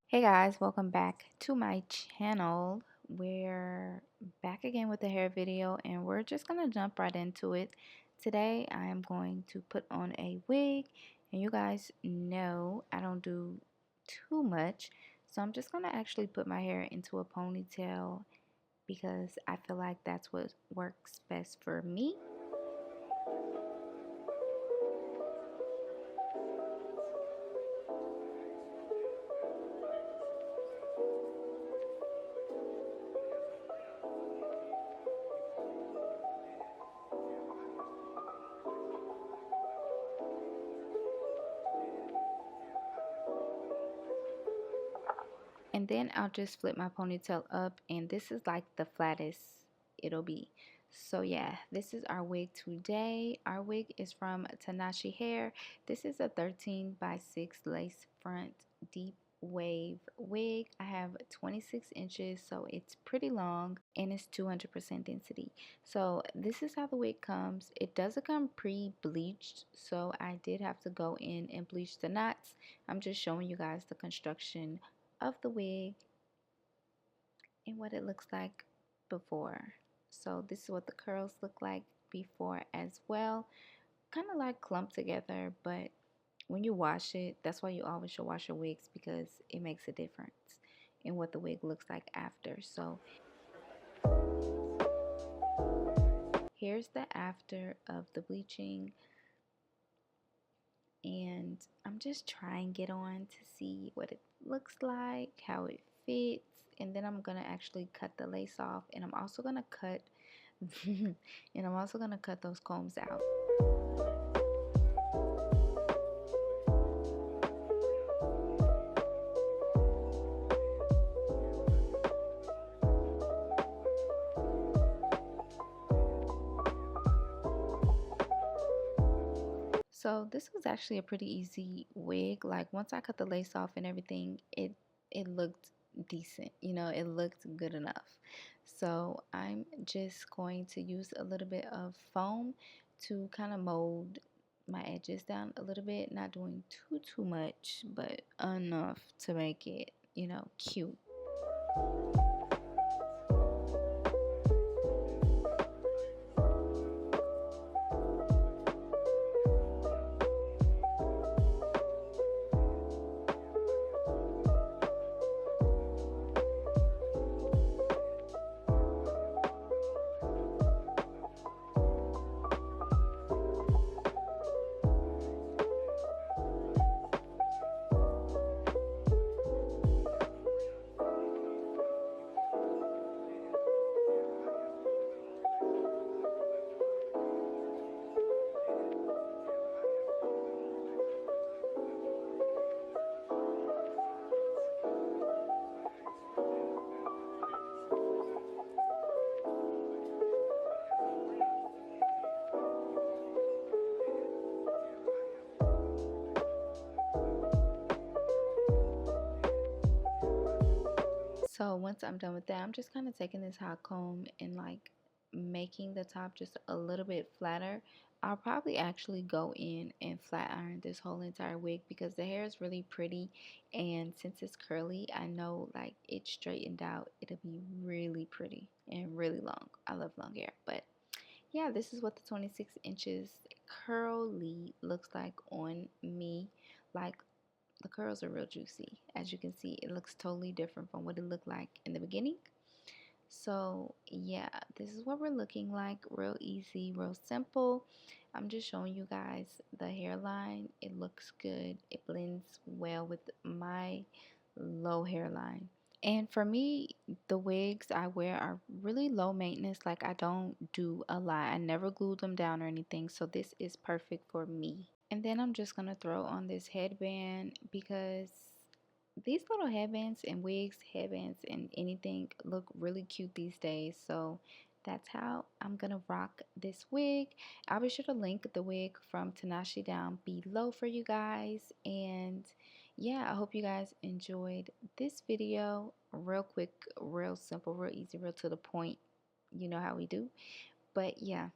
Hey guys, welcome back to my channel. We're back again with a hair video and we're just gonna jump right into it. Today I am going to put on a wig, and you guys know I don't do too much, so I'm just gonna actually put my hair into a ponytail because I feel like that's what works best for me. And then I'll just flip my ponytail up, and this is like the flattest it'll be. So yeah, this is our wig today. Our wig is from Tinashe hair. This is a 13 by 6 lace front deep wave wig. I have 26 inches, so it's pretty long and it's 200% density. So this is how the wig comes. It doesn't come pre-bleached, so I did have to go in and bleach the knots. I'm just showing you guys the construction of the wig and what it looks like before. So this is what the curls look like before as well. Kind of like clumped together, but when you wash it, that's why you always should wash your wigs, because it makes a difference in what the wig looks like after. So here's the after of the bleaching, and I'm just trying it on to see what it looks like, how it fits, and then I'm gonna actually cut the lace off, and I'm also gonna cut those combs out. So this was actually a pretty easy wig. Like once I cut the lace off and everything, it looked decent. It looked good enough. So I'm just going to use a little bit of foam to kind of mold my edges down a little bit, not doing too much, but enough to make it, cute. So once I'm done with that, I'm just kind of taking this hot comb and like making the top just a little bit flatter. I'll probably actually go in and flat iron this whole entire wig because the hair is really pretty, and since it's curly, I know like it straightened out, it'll be really pretty and really long. I love long hair. But yeah, this is what the 26 inches curly looks like on me. Like, the curls are real juicy. As you can see, it looks totally different from what it looked like in the beginning. So yeah, this is what we're looking like. Real easy, real simple. I'm just showing you guys the hairline. It looks good. It blends well with my low hairline. And for me, the wigs I wear are really low maintenance. Like, I don't do a lot. I never glue them down or anything. So this is perfect for me. And then I'm just going to throw on this headband because these little headbands and wigs, headbands, and anything look really cute these days. So that's how I'm going to rock this wig. I'll be sure to link the wig from Tinashe down below for you guys. And yeah, I hope you guys enjoyed this video. Real quick, real simple, real easy, real to the point. You know how we do. But yeah,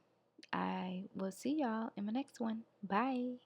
I will see y'all in my next one. Bye.